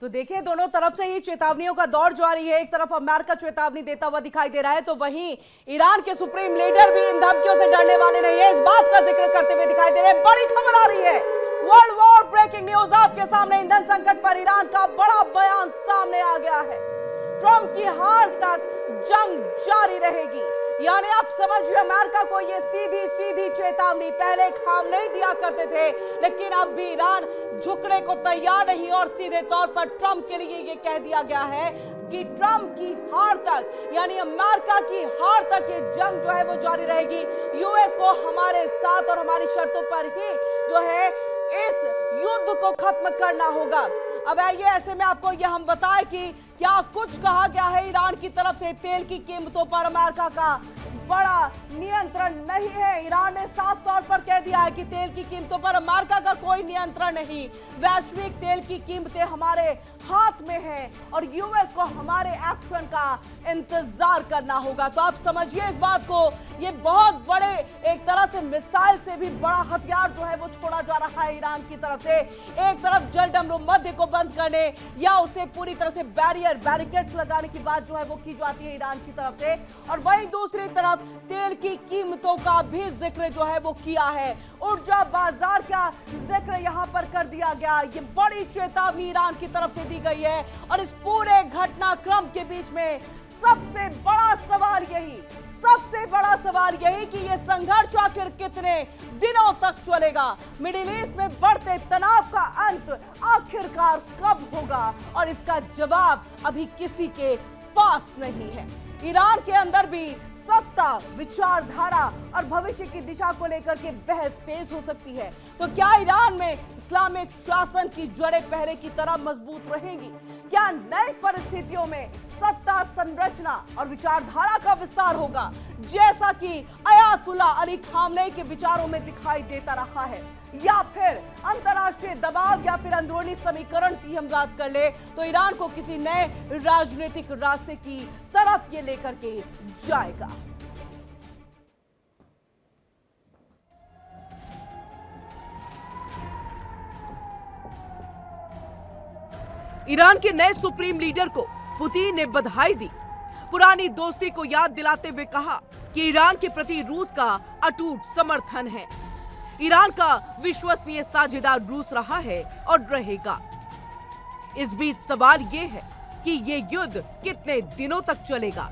तो देखिए, दोनों तरफ से ही चेतावनियों का दौर जारी है। एक तरफ अमेरिका चेतावनी देता हुआ दिखाई दे रहा है, तो वहीं ईरान के सुप्रीम लीडर भी इन धमकियों से डरने वाले नहीं है, इस बात का जिक्र करते हुए दिखाई दे रहे हैं। बड़ी खबर आ रही है, वर्ल्ड वॉर ब्रेकिंग न्यूज आपके सामने। ईंधन संकट पर ईरान का बड़ा बयान सामने आ गया है। ट्रंप की हार तक जंग जारी रहेगी, यानी आप समझिए, अमेरिका को ये सीधी सीधी चेतावनी पहले खामनेई दिया करते थे, लेकिन अब भी ईरान झुकने को तैयार नहीं और सीधे तौर पर ट्रंप के लिए ये कह दिया गया है कि ट्रंप की हार तक, यानी अमेरिका की हार तक ये जंग जो है वो जारी रहेगी। यूएस को हमारे साथ और हमारी शर्तों पर ही जो है इस युद्ध को खत्म करना होगा। अब आइए, ऐसे में आपको ये हम बताएं कि क्या कुछ कहा गया है ईरान की तरफ से। तेल की कीमतों पर अमेरिका का बड़ा नियंत्रण नहीं है। ईरान ने साफ तौर पर कह दिया है कि तेल की कीमतों पर अमेरिका का कोई नियंत्रण नहीं। वैश्विक तेल की कीमतें हमारे हाथ में है और यूएस को हमारे एक्शन का इंतजार करना होगा। तो आप समझिए इस बात को, ये बहुत बड़े एक तरह से मिसाइल से भी बड़ा हथियार जो है वो छोड़ा जा रहा है ईरान की तरफ से। एक तरफ जलडमरू मध्य को बंद करने या उसे पूरी तरह से बैरिकेड्स लगाने की बात जो है वो की जाती है ईरान की तरफ से, और वहीं दूसरी तरफ तेल की कीमतों का भी जिक्र जो है वो किया है। ऊर्जा बाजार का जिक्र यहां पर कर दिया गया। ये बड़ी चेतावनी ईरान की तरफ से दी गई है और इस पूरे घटनाक्रम के बीच में सबसे बड़ा सवाल यही कि ये संघर्ष आखिर कितने दिनों तक चलेगा। मिडिल ईस्ट में बढ़ते तनाव का अंत आखिरकार कब होगा, और इसका जवाब अभी किसी के पास नहीं है। ईरान के अंदर भी सत्ता, विचारधारा और भविष्य की दिशा को लेकर के बहस तेज हो सकती है। तो क्या ईरान में इस्लामिक शासन की जड़ें पहले की तरह मजबूत रहेंगी? क्या नई परिस्थितियों में सत्ता संरचना और विचारधारा का विस्तार होगा, जैसा कि अयातुल्ला अली खामनेई के विचारों में दिखाई देता रहा है? या फिर अंतर्राष्ट्रीय दबाव या फिर अंदरूनी समीकरण की हम बात कर ले तो ईरान को किसी नए राजनीतिक रास्ते की तरफ ये लेकर के जाएगा। ईरान के नए सुप्रीम लीडर को पुतिन ने बधाई दी। पुरानी दोस्ती को याद दिलाते हुए कहा कि ईरान के प्रति रूस का अटूट समर्थन है। ईरान का विश्वसनीय साझेदार रूस रहा है और रहेगा। इस बीच सवाल यह है कि ये युद्ध कितने दिनों तक चलेगा।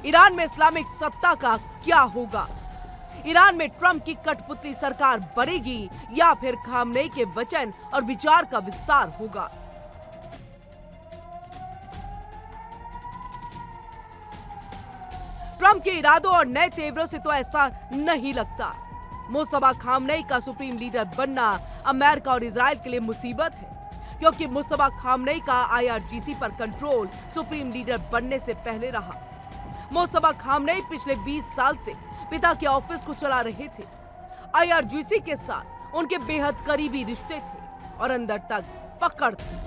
ईरान में इस्लामिक सत्ता का क्या होगा? ईरान में ट्रंप की कठपुतली सरकार बढ़ेगी या फिर खामनेई के वचन और विचार का विस्तार होगा? ट्रंप के इरादों और नए तेवरों से तो ऐसा नहीं लगता। मुस्तफा खामनेई का सुप्रीम लीडर बनना अमेरिका और इजराइल के लिए मुसीबत है, क्योंकि मुस्तफा खामनेई का आईआरजीसी पर कंट्रोल सुप्रीम लीडर बनने से पहले रहा। मुस्तफा खामनेई पिछले 20 साल से पिता के ऑफिस को चला रहे थे। आईआरजीसी के साथ उनके बेहद करीबी रिश्ते थे और अंदर तक पकड़ थी।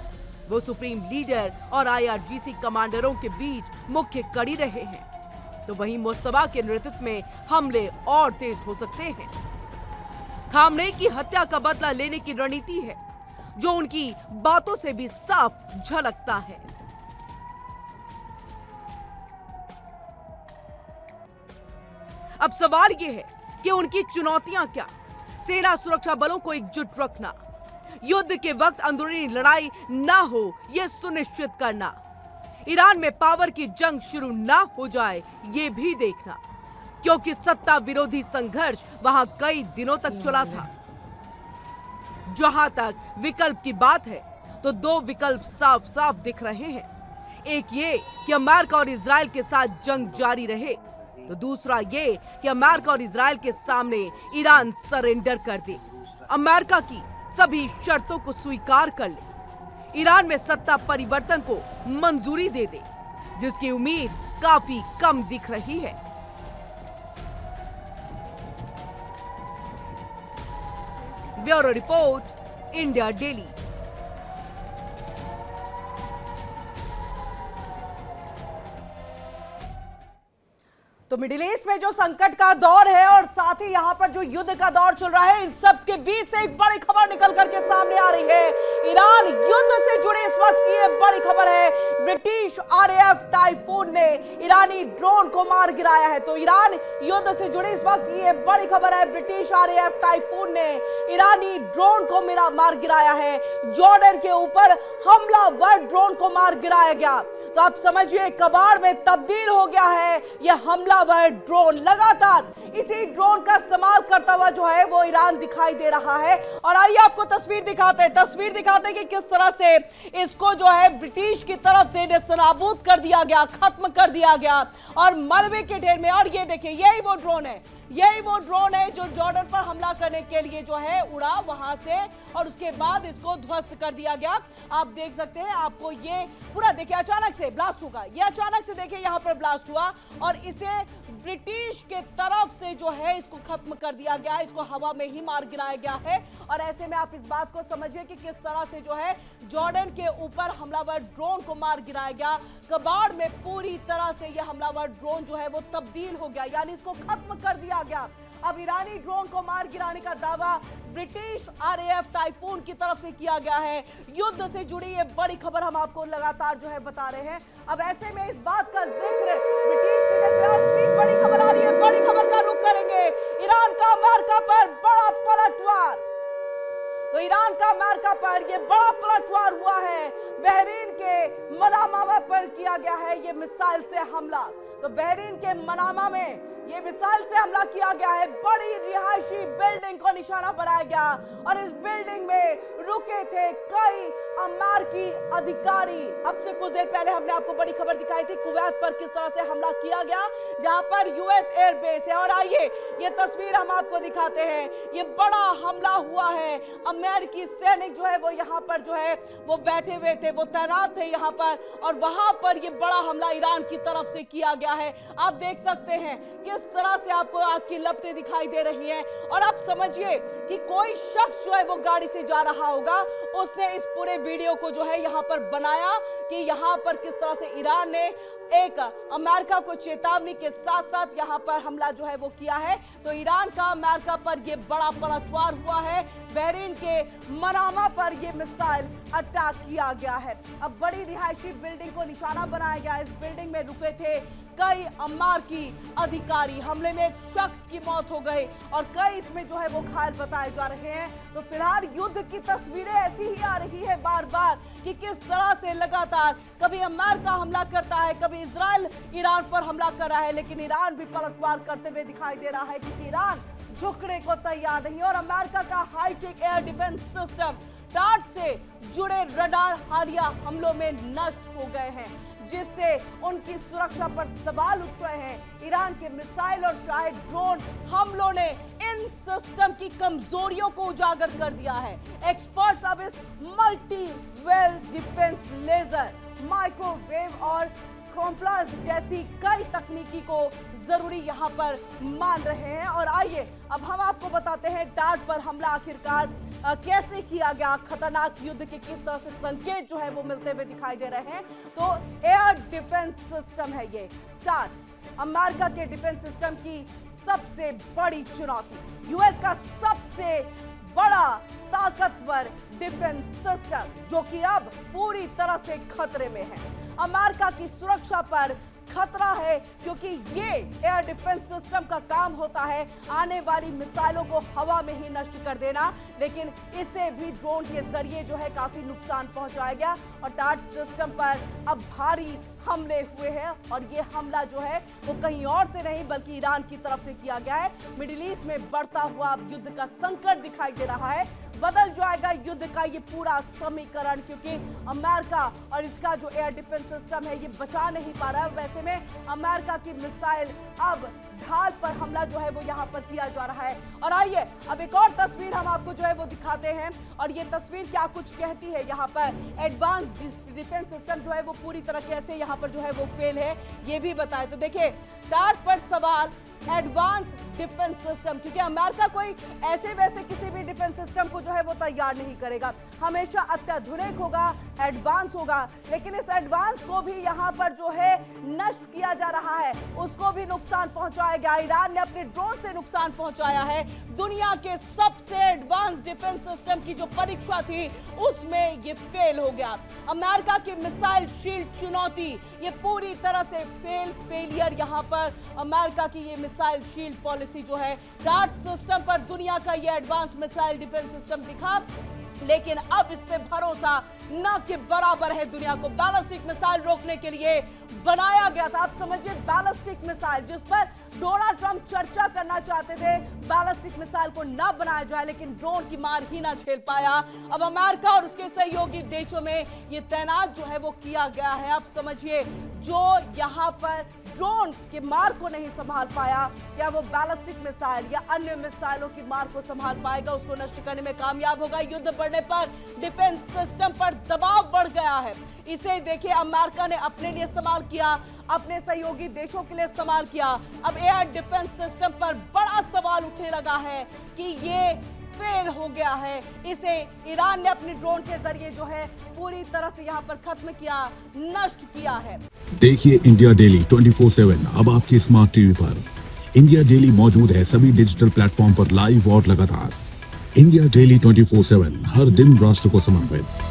वो सुप्रीम लीडर और आईआरजीसी कमांडरों के बीच मुख्य कड़ी रहे हैं। तो वहीं मुस्तफा के नेतृत्व में हमले और तेज हो सकते हैं। खामनेई की हत्या का बदला लेने की रणनीति है, जो उनकी बातों से भी साफ झलकता है। अब सवाल यह है कि उनकी चुनौतियां क्या? सेना सुरक्षा बलों को एकजुट रखना, युद्ध के वक्त अंदरूनी लड़ाई ना हो यह सुनिश्चित करना, ईरान में पावर की जंग शुरू ना हो जाए ये भी देखना, क्योंकि सत्ता विरोधी संघर्ष वहां कई दिनों तक चला था। जहां तक विकल्प की बात है तो दो विकल्प साफ साफ दिख रहे हैं। एक ये कि अमेरिका और इजराइल के साथ जंग जारी रहे, तो दूसरा ये कि अमेरिका और इजराइल के सामने ईरान सरेंडर कर दे, अमेरिका की सभी शर्तों को स्वीकार कर ले, ईरान में सत्ता परिवर्तन को मंजूरी दे दे, जिसकी उम्मीद काफी कम दिख रही है। Bureau report, India daily. तो मिडिल ईस्ट में जो संकट का दौर है और साथ ही यहां पर जो युद्ध का दौर चल रहा है, इन सब के बीच से एक बड़ी खबर निकल करके सामने आ रही है। ईरान युद्ध से जुड़े इस वक्त की ये बड़ी खबर है, ब्रिटिश RAF टाइफून ने ईरानी ड्रोन को मार गिराया है। तो ईरान युद्ध से जुड़ी इस वक्त ये बड़ी खबर है, ब्रिटिश RAF टाइफून ने ईरानी ड्रोन को मार गिराया है। जॉर्डन के ऊपर हमलावर ड्रोन को मार गिराया गया। तो आप समझिए कबाड़ में तब्दील हो गया है यह हमलावर ड्रोन। लगातार इसी ड्रोन का इस्तेमाल करता हुआ जो है वो ईरान दिखाई दे रहा है। और आइए आपको तस्वीर दिखाते हैं कि किस तरह से इसको जो है ब्रिटिश की तरफ से नेस्तनाबूद कर दिया गया, खत्म कर दिया गया और मलबे के ढेर में। और ये देखिए यही वो ड्रोन है जो जॉर्डन पर हमला करने के लिए जो है उड़ा वहां से और उसके बाद इसको ध्वस्त कर दिया गया। आप देख सकते हैं, आपको ये पूरा देखिए अचानक से ब्लास्ट होगा, ये अचानक से देखिए यहां पर ब्लास्ट हुआ और इसे ब्रिटिश के तरफ से जो है इसको खत्म कर दिया गया, इसको हवा में ही मार गिराया गया है। और ऐसे में आप इस बात को समझिए कि किस तरह से जो है जॉर्डन के ऊपर हमलावर ड्रोन को मार गिराया गया। कबाड़ में पूरी तरह से यह हमलावर ड्रोन जो है वो तब्दील हो गया, यानी इसको खत्म कर दिया गया। अब ईरानी ड्रोन को मार गिराने का दावा ब्रिटिश RAF टाइफून की तरफ से किया गया है। युद्ध से जुड़ी ये बड़ी खबर हम आपको लगातार जो है बता रहे हैं। अब ऐसे में इस बात का जिक्र ब्रिटिश बड़ी खबर आ रही है, बड़ी खबर का रुख करेंगे। ईरान का अमेरिका पर बड़ा पलटवार। तो ईरान का अमेरिका पर यह बड़ा पलटवार हुआ है। बहरीन के मनामा पर किया गया है ये मिसाइल से हमला। तो बहरीन के मनामा में ये मिसाइल से हमला किया गया है। बड़ी रिहायशी बिल्डिंग को निशाना बनाया गया और इस बिल्डिंग में रुके थे कई अमेरिकी अधिकारी। अब से कुछ देर पहले हमने आपको बड़ी खबर दिखाई थी कुवैत पर किस तरह से हमला किया गया, जहां पर US एयरबेस है। और आइए ये तस्वीर हम आपको दिखाते हैं। ये बड़ा हमला हुआ है। अमेरिकी सैनिक जो है वो यहाँ पर जो है वो बैठे हुए थे, वो तैनात थे यहाँ पर और वहां पर ये बड़ा हमला ईरान की तरफ से किया गया है। आप देख सकते हैं किस तरह से आपको आग की लपटें दिखाई दे रही हैं। और आप समझिए कि कोई शख्स जो है वो गाड़ी से जा रहा होगा, उसने इस पूरे वीडियो को जो है यहाँ पर बनाया कि यहाँ पर किस तरह से ईरान ने एक अमेरिका को चेतावनी के साथ साथ यहाँ पर हमला जो है वो किया है। तो ईरान का अमेरिका पर ये बड़ा पलटवार हुआ है। बहरीन के मनामा पर ये मिसाइल अटैक किया गया है। अब बड़ी रिहायशी बिल्डिंग को निशाना बनाया गया। इस बिल्डिंग में रुके थे कई अमेरिकी अधिकारी। हमले में एक शख्स की मौत हो गई और कई इसमें जो है वो घायल बताए जा रहे हैं। तो फिलहाल युद्ध की तस्वीरें ऐसी ही आ रही है बार बार कि किस तरह से लगातार कभी अमेरिका हमला करता है, कभी इजराइल ईरान पर हमला कर रहा है, लेकिन ईरान भी पलटवार करते हुए दिखाई दे रहा है क्योंकि ईरान झुकने को तैयार नहीं। और अमेरिका का हाईटेक एयर डिफेंस सिस्टम टाट से जुड़े रडार हालिया हमलों में नष्ट हो गए हैं, जिससे उनकी सुरक्षा पर सवाल उठ रहे हैं। ईरान के मिसाइल और शायद ड्रोन हमलों ने इन सिस्टम की कमजोरियों को उजागर कर दिया है। एक्सपर्ट्स अब इस multi well defence laser, microwave और कॉम्प्लास जैसी कई तकनीकी को जरूरी यहाँ पर मान रहे हैं। और आइए अब हम आपको बताते हैं टाट पर हमला आखिरकार कैसे किया गया। खतरनाक युद्ध के किस तरह से संकेत जो है वो मिलते हुए दिखाई दे रहे हैं। तो एयर डिफेंस सिस्टम है ये टाट, अमेरिका के डिफेंस सिस्टम की सबसे बड़ी चुनौती। US का सबसे बड़ा ताकतवर डिफेंस सिस्टम जो कि अब पूरी तरह से खतरे में है। अमेरिका की सुरक्षा पर खतरा है क्योंकि ये एयर डिफेंस सिस्टम का काम होता है आने वाली मिसाइलों को हवा में ही नष्ट कर देना, लेकिन इसे भी ड्रोन के जरिए जो है काफी नुकसान पहुंचाया गया और टाट सिस्टम पर अब भारी हमले हुए हैं। और ये हमला जो है वो कहीं और से नहीं बल्कि ईरान की तरफ से किया गया है। मिडिल ईस्ट में बढ़ता हुआ अब युद्ध का संकट दिखाई दे रहा है। बदल जाएगा युद्ध का ये पूरा समीकरण क्योंकि अमेरिका और इसका जो एयर डिफेंस सिस्टम है ये बचा नहीं पा रहा है। वैसे में अमेरिका की मिसाइल अब ढाल पर हमला जो है वो यहाँ पर किया जा रहा है। और आइए अब एक और तस्वीर हम आपको जो है वो दिखाते हैं और ये तस्वीर क्या कुछ कहती है। यहाँ पर एडवांस डिफेंस सिस्टम जो है वो पूरी तरह कैसे यहाँ पर जो है वो फेल है ये भी बताए। तो देखिए डार्ट पर सवाल एडवांस डिफेंस सिस्टम, क्योंकि अमेरिका कोई ऐसे वैसे किसी भी डिफेंस सिस्टम को जो है वो तैयार नहीं करेगा, हमेशा अत्याधुनिक होगा, एडवांस होगा। लेकिन इस एडवांस को भी यहां पर जो है नष्ट किया जा रहा है, उसको भी नुकसान पहुंचाया गया। ईरान ने अपने ड्रोन से नुकसान पहुंचाया है। दुनिया के सबसे एडवांस डिफेंस सिस्टम की जो परीक्षा थी उसमें ये फेल हो गया। अमेरिका की मिसाइल शील्ड चुनौती ये पूरी तरह से फेलियर यहां पर अमेरिका की ये मिसाइल शील्ड पॉलिसी जो है डार्ट सिस्टम पर दुनिया का ये एडवांस मिसाइल डिफेंस सिस्टम दिखा, लेकिन अब इस पे भरोसा न के बराबर है। दुनिया को बैलिस्टिक मिसाइल रोकने के लिए बनाया गया था। आप समझिए बैलिस्टिक मिसाइल जिस पर डोनाल्ड ट्रंप चर्चा करना चाहते थे, बैलिस्टिक मिसाइल को न बनाया जाए, लेकिन ड्रोन की मार ही ना झेल पाया। अब अमेरिका और उसके सहयोगी देशों में ये तैनात जो है वो किया गया है। आप समझिए जो यहां पर ड्रोन के मार को नहीं संभाल पाया, क्या वो बैलिस्टिक मिसाइल या अन्य मिसाइलों की मार को संभाल पाएगा, उसको नष्ट करने में कामयाब होगा। युद्ध बढ़ने पर डिफेंस सिस्टम पर दबाव बढ़ गया है। इसे देखिए अमेरिका ने अपने लिए इस्तेमाल किया, अपने सहयोगी देशों के लिए इस्तेमाल किया। अब एयर डिफेंस सिस्टम पर बड़ा सवाल उठने लगा है कि ये फेल हो गया है। इसे ईरान ने अपने ड्रोन के जरिए जो है पूरी तरह से यहाँ पर खत्म किया, नष्ट किया है। देखिए इंडिया डेली 24/7 अब आपके स्मार्ट टीवी पर। इंडिया डेली मौजूद है सभी डिजिटल प्लेटफॉर्म पर लाइव और लगातार। इंडिया डेली 24/7 हर दिन राष्ट्र को समर्पित।